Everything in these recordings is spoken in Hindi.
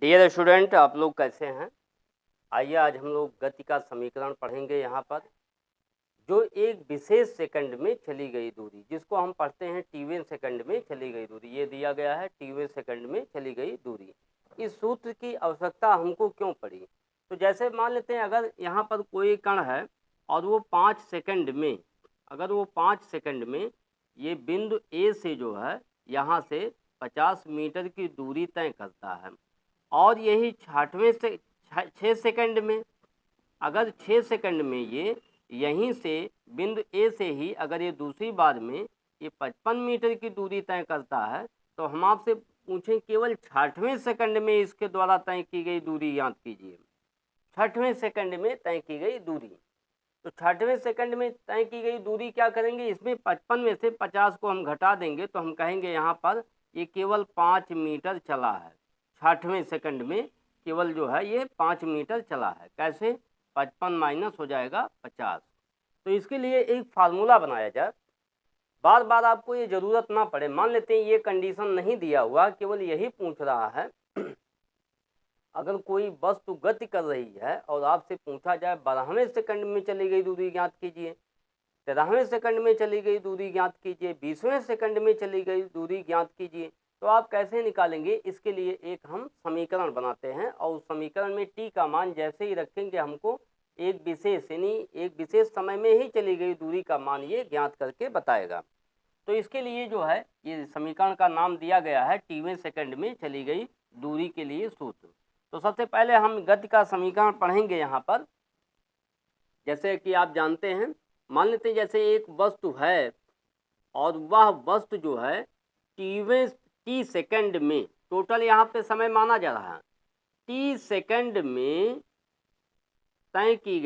डियर स्टूडेंट, आप लोग कैसे हैं? आइए आज हम लोग गति का समीकरण पढ़ेंगे। यहाँ पर जो एक विशेष सेकंड में चली गई दूरी, जिसको हम पढ़ते हैं टीवें सेकंड में चली गई दूरी, ये दिया गया है टीवें सेकंड में चली गई दूरी। इस सूत्र की आवश्यकता हमको क्यों पड़ी? तो जैसे मान लेते हैं अगर यहाँ पर कोई कण है और वो 5 सेकंड में, अगर वो 5 सेकंड में ये बिंदु ए से जो है यहाँ से 50 मीटर की दूरी तय करता है, और यही 6 सेकंड में, अगर 6 सेकंड में ये यहीं से बिंदु ए से ही अगर ये दूसरी बार में ये 55 मीटर की दूरी तय करता है, तो हम आपसे पूछें केवल 60वें सेकंड में इसके द्वारा तय की गई दूरी याद कीजिए। 60वें सेकंड में तय की गई दूरी, तो 60वें सेकंड में तय की गई दूरी क्या करेंगे, इसमें 55 में से 50 को हम घटा देंगे तो हम कहेंगे यहाँ पर ये केवल 5 मीटर चला है। 60वें सेकंड में केवल जो है ये 5 मीटर चला है। कैसे? 55 माइनस हो जाएगा 50। तो इसके लिए एक फार्मूला बनाया जाए, बार बार आपको ये ज़रूरत ना पड़े। मान लेते हैं ये कंडीशन नहीं दिया हुआ, केवल यही पूछ रहा है अगर कोई वस्तु गति कर रही है और आपसे पूछा जाए 12वें सेकंड में चली गई दूरी ज्ञात कीजिए, 13वें सेकंड में चली गई दूरी ज्ञात कीजिए, 20वें सेकंड में चली गई दूरी ज्ञात कीजिए, तो आप कैसे निकालेंगे? इसके लिए एक हम समीकरण बनाते हैं और उस समीकरण में टी का मान जैसे ही रखेंगे हमको एक विशेष यानी एक विशेष समय में ही चली गई दूरी का मान ये ज्ञात करके बताएगा। तो इसके लिए जो है ये समीकरण का नाम दिया गया है टीवें सेकंड में चली गई दूरी के लिए सूत्र। तो सबसे पहले हम गति का समीकरण पढ़ेंगे। यहाँ पर जैसे कि आप जानते हैं, मान लेते हैं जैसे एक वस्तु है और वह वस्तु जो है टी सेकंड में, टोटल यहाँ पे समय माना जा रहा है, टी सेकंड में तय की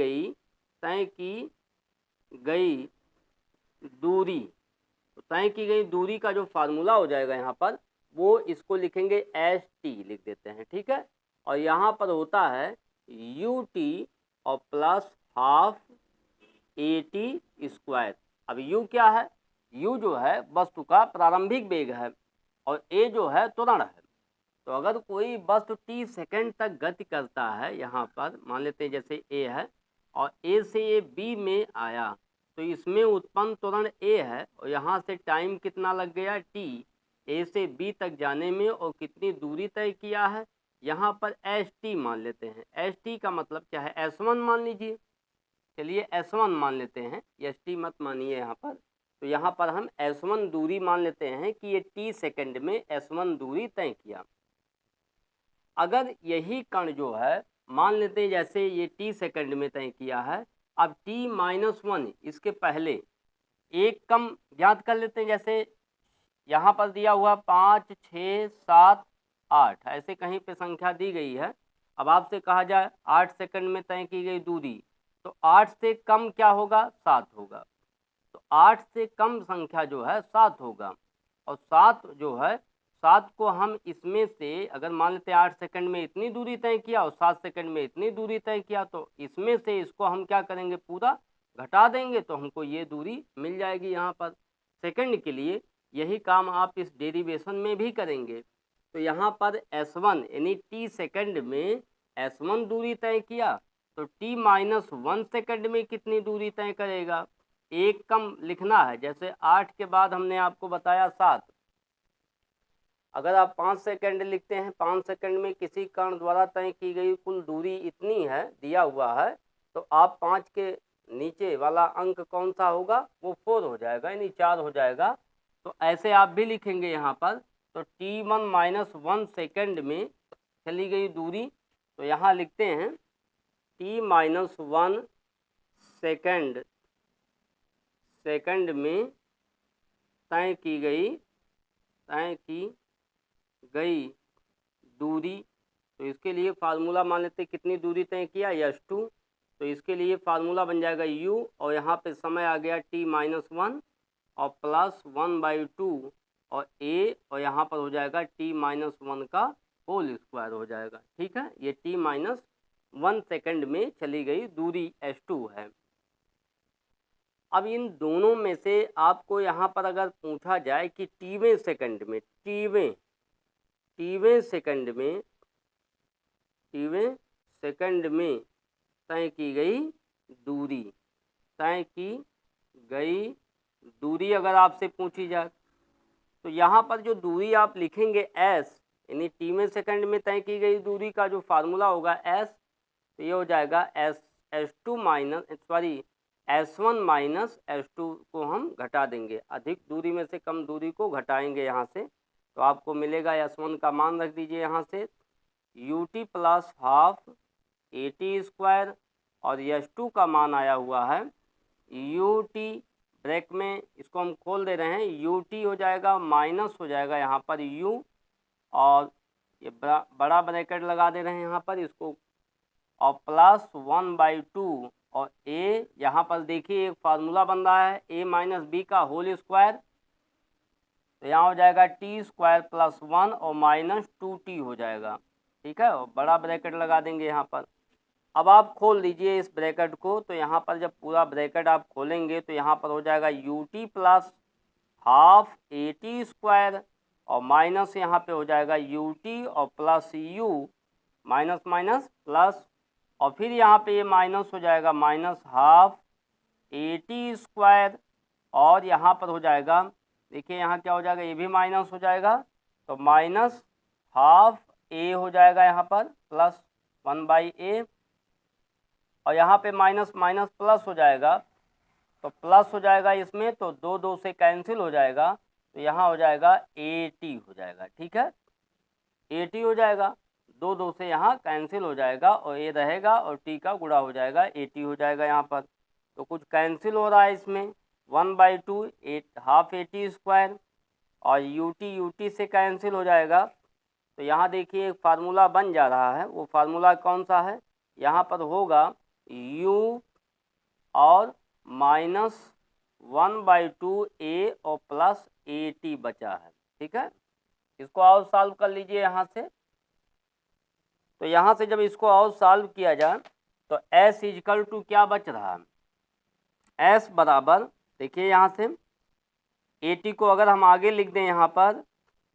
गई दूरी, तो तय की गई दूरी का जो फार्मूला हो जाएगा यहाँ पर वो इसको लिखेंगे एस टी, लिख देते हैं, ठीक है। और यहाँ पर होता है यू टी और plus half A T square. अब यू क्या है? यू जो है वस्तु का प्रारंभिक वेग है और ए जो है त्वरण है। तो अगर कोई वस्तु टी सेकंड तक गति करता है, यहाँ पर मान लेते हैं जैसे ए है और ए से ये बी में आया, तो इसमें उत्पन्न त्वरण ए है और यहाँ से टाइम कितना लग गया टी, ए से बी तक जाने में, और कितनी दूरी तय किया है यहाँ पर एस टी मान लेते हैं। एस टी का मतलब क्या है? S1 मान लीजिए। चलिए S1 मान लेते हैं, एस टी मत मानिए यहाँ पर। तो यहाँ पर हम S1 दूरी मान लेते हैं कि ये टी सेकंड में S1 दूरी तय किया। अगर यही कण जो है मान लेते हैं जैसे ये टी सेकंड में तय किया है, अब t-1 इसके पहले एक कम ज्ञात कर लेते हैं। जैसे यहाँ पर दिया हुआ 5, 6, 7, 8 ऐसे कहीं पे संख्या दी गई है। अब आपसे कहा जाए 8 सेकंड में तय की गई दूरी, तो 8 से कम क्या होगा? 7 होगा। तो 8 से कम संख्या जो है 7 होगा, और 7 जो है 7 को हम इसमें से अगर मान लेते हैं 8 सेकंड में इतनी दूरी तय किया और 7 सेकंड में इतनी दूरी तय किया, तो इसमें से इसको हम क्या करेंगे? पूरा घटा देंगे तो हमको ये दूरी मिल जाएगी। यहाँ पर सेकंड के लिए यही काम आप इस डेरिवेशन में भी करेंगे। तो यहाँ पर S1 यानी टी सेकंड में S1 दूरी तय किया, तो t-1 सेकंड में कितनी दूरी तय करेगा? एक कम लिखना है। जैसे 8 के बाद हमने आपको बताया 7, अगर आप 5 सेकंड लिखते हैं, 5 सेकंड में किसी कण द्वारा तय की गई कुल दूरी इतनी है, दिया हुआ है, तो आप 5 के नीचे वाला अंक कौन सा होगा? वो 4 हो जाएगा, यानी 4 हो जाएगा। तो ऐसे आप भी लिखेंगे यहाँ पर। तो t-1 सेकंड में चली गई दूरी, तो यहाँ लिखते हैं t-1 सेकंड में तय की गई दूरी। तो इसके लिए फार्मूला मान लेते कितनी दूरी तय किया? S2। तो इसके लिए फार्मूला बन जाएगा U, और यहाँ पे समय आ गया t-1 और प्लस 1/2 और A, और यहाँ पर हो जाएगा t-1 का होल स्क्वायर हो जाएगा, ठीक है। ये t-1 सेकंड में चली गई दूरी S2 है। अब इन दोनों में से आपको यहाँ पर अगर पूछा जाए कि टीवें सेकंड में टीवें सेकंड में तय की गई दूरी, तय की गई दूरी अगर आपसे पूछी जाए तो यहाँ पर जो दूरी आप लिखेंगे s, यानी टीवें सेकंड में तय की गई दूरी का जो फार्मूला होगा s, तो ये हो जाएगा s2 minus sorry s1 minus s2 को हम घटा देंगे, अधिक दूरी में से कम दूरी को घटाएंगे यहाँ से, तो आपको मिलेगा s1 का मान रख दीजिए यहाँ से ut plus half at square, और s2 का मान आया हुआ है ut, ब्रैक में इसको हम खोल दे रहे हैं, ut हो जाएगा माइनस हो जाएगा यहाँ पर u, और ये बड़ा ब्रैकेट लगा दे रहे हैं यहाँ पर इसको, और प्लस 1/2, और a यहाँ पर देखिए एक फार्मूला बन रहा है a माइनस बी का होल स्क्वायर, तो यहाँ हो जाएगा t स्क्वायर प्लस 1 और माइनस 2t हो जाएगा, ठीक है, और बड़ा ब्रैकेट लगा देंगे यहाँ पर। अब आप खोल लीजिए इस ब्रैकेट को, तो यहाँ पर जब पूरा ब्रैकेट आप खोलेंगे तो यहाँ पर हो जाएगा ut plus half at square, और माइनस यहाँ पे हो जाएगा ut और plus u, minus minus plus, और फिर यहाँ पे ये माइनस हो जाएगा माइनस हाफ at स्क्वायर, और यहाँ पर हो जाएगा देखिए यहाँ क्या हो जाएगा, ये भी माइनस हो जाएगा, तो माइनस हाफ a हो जाएगा यहाँ पर प्लस 1/a, और यहाँ पे माइनस माइनस प्लस हो जाएगा, तो प्लस हो जाएगा इसमें, तो 2 से कैंसिल हो जाएगा, तो यहाँ हो जाएगा at हो जाएगा, ठीक है, at हो जाएगा, 2 से यहाँ कैंसिल हो जाएगा, और ये रहेगा और t का गुणा हो जाएगा, at हो जाएगा यहाँ पर, तो कुछ कैंसिल हो रहा है इसमें, 1/2 हाफ at स्क्वायर, और ut से कैंसिल हो जाएगा, तो यहाँ देखिए एक फार्मूला बन जा रहा है, वो फार्मूला कौन सा है, यहाँ पर होगा u और माइनस 1/2 a और प्लस at बचा है, ठीक है, इसको और सॉल्व कर लीजिए यहाँ से, तो यहाँ से जब इसको और सॉल्व किया जाए तो s इजकल टू क्या बच रहा है, s बराबर देखिए यहाँ से at को अगर हम आगे लिख दें, यहाँ पर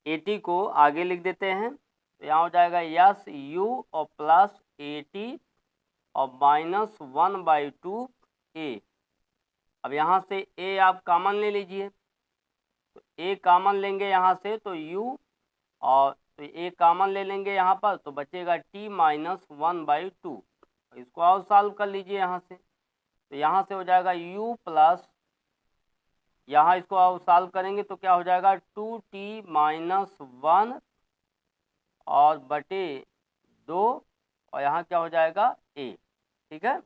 at को आगे लिख देते हैं, तो यहाँ हो जाएगा यस u और प्लस at और माइनस 1/2 a। अब यहाँ से a आप कॉमन ले लीजिए, तो a कॉमन लेंगे यहाँ से तो u, और तो a कॉमन ले लेंगे यहाँ पर, तो बचेगा t माइनस 1/2, इसको और सॉल्व कर लीजिए यहाँ से, तो यहाँ से हो जाएगा u प्लस, यहाँ इसको और सॉल्व करेंगे तो क्या हो जाएगा 2t माइनस 1 और बटे 2, और यहाँ क्या हो जाएगा a, ठीक है,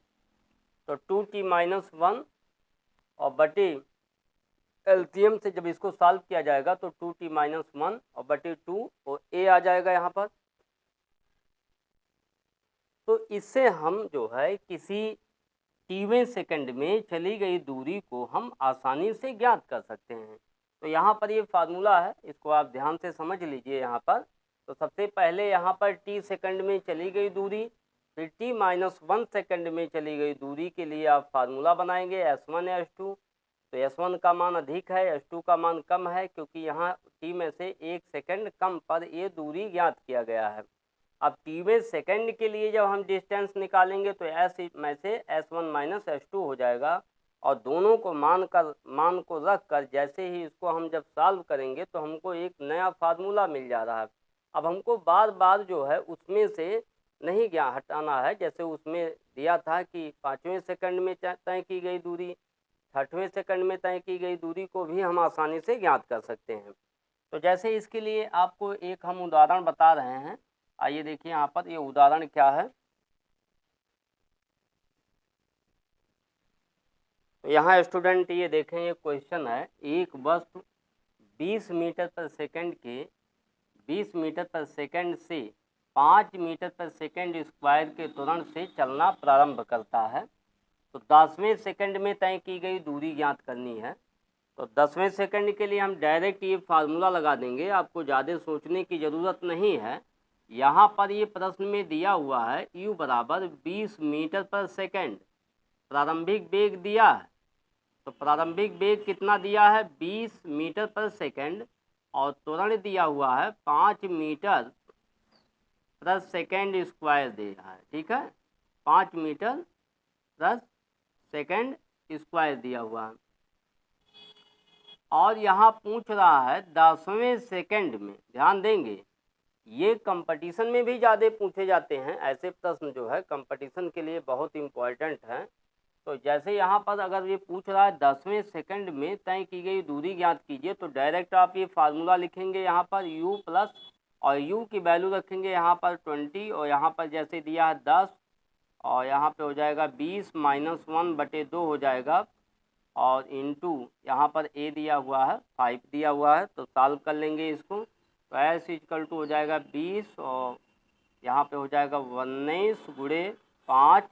तो 2t माइनस 1 और बटे एलसीएम से जब इसको सॉल्व किया जाएगा तो 2t माइनस 1 और बटे 2 और a आ जाएगा यहाँ पर। तो इससे हम जो है किसी टीवें सेकंड में चली गई दूरी को हम आसानी से ज्ञात कर सकते हैं। तो यहाँ पर ये फार्मूला है, इसको आप ध्यान से समझ लीजिए यहाँ पर। तो सबसे पहले यहाँ पर t सेकंड में चली गई दूरी, फिर t माइनस 1 सेकंड में चली गई दूरी के लिए आप फार्मूला बनाएंगे s1 s2। तो s1 का मान अधिक है, s2 का मान कम है, क्योंकि यहाँ t में से 1 सेकंड कम पर ये दूरी ज्ञात किया गया है। अब टीवें सेकंड के लिए जब हम डिस्टेंस निकालेंगे तो s में से s1 माइनस s2 हो जाएगा, और दोनों को मान को रख कर जैसे ही इसको हम जब सॉल्व करेंगे तो हमको एक नया फार्मूला मिल जा रहा है। अब हमको बार बार जो है उसमें से नहीं हटाना है, जैसे उसमें दिया था कि 5वें सेकंड में तय की गई दूरी, 6वें सेकंड में तय की गई दूरी को भी हम आसानी से ज्ञात कर सकते हैं। तो जैसे इसके लिए आपको एक हम उदाहरण बता रहे हैं, आइए देखिए यहाँ पर ये उदाहरण क्या है। तो यहाँ स्टूडेंट ये देखें, ये क्वेश्चन है, एक वस्तु 20 मीटर पर सेकंड के 20 मीटर पर सेकंड से 5 मीटर पर सेकंड स्क्वायर के त्वरण से चलना प्रारंभ करता है। तो 10वें सेकंड में तय की गई दूरी ज्ञात करनी है। तो 10वें सेकंड के लिए हम डायरेक्ट ये फार्मूला लगा देंगे, आपको ज़्यादा सोचने की ज़रूरत नहीं है। यहाँ पर ये प्रश्न में दिया हुआ है u बराबर 20 मीटर पर सेकंड, प्रारंभिक वेग दिया है। तो प्रारंभिक वेग कितना दिया है 20 मीटर पर सेकंड, और त्वरण दिया हुआ है 5 मीटर प्रति सेकेंड स्क्वायर दे रहा है, ठीक है, 5 मीटर प्रति सेकेंड स्क्वायर दिया हुआ है। और यहाँ पूछ रहा है 10वें सेकंड में, ध्यान देंगे ये कंपटीशन में भी ज़्यादा पूछे जाते हैं ऐसे प्रश्न, जो है कंपटीशन के लिए बहुत इम्पोर्टेंट है। तो जैसे यहाँ पर अगर ये पूछ रहा है 10वें सेकंड में तय की गई दूरी ज्ञात कीजिए, तो डायरेक्ट आप ये फार्मूला लिखेंगे यहाँ पर u प्लस, और u की वैल्यू रखेंगे यहाँ पर 20, और यहाँ पर जैसे दिया है 10, और यहाँ पे हो जाएगा 20 माइनस 1/2 हो जाएगा, और इंटू यहाँ पर a दिया हुआ है 5 दिया हुआ है, तो सॉल्व कर लेंगे इसको। तो s इक्वल टू हो जाएगा 20, और यहाँ पे हो जाएगा 19 गुणे 5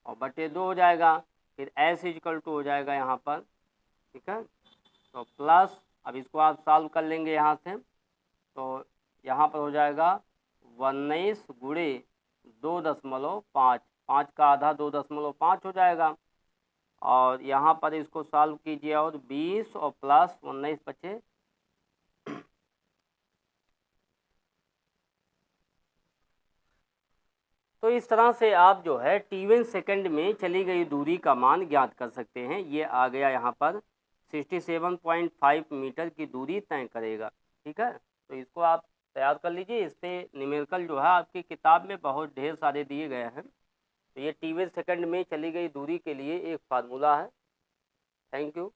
और बटे 2 हो जाएगा। फिर s इक्वल टू हो जाएगा यहाँ पर, ठीक है, तो प्लस, अब इसको आप सॉल्व कर लेंगे यहाँ से, तो यहाँ पर हो जाएगा 19 गुणे 2.5, 5 का आधा 2.5 हो जाएगा, और यहाँ पर इसको सॉल्व कीजिए, और 20 और प्लस 19 बचे। तो इस तरह से आप जो है t1 सेकंड में चली गई दूरी का मान ज्ञात कर सकते हैं। ये आ गया यहाँ पर 67.5 मीटर की दूरी तय करेगा, ठीक है। तो इसको आप तैयार कर लीजिए, इससे न्यूमेरिकल जो है आपकी किताब में बहुत ढेर सारे दिए गए हैं। तो ये t1 सेकंड में चली गई दूरी के लिए एक फार्मूला है। Thank you.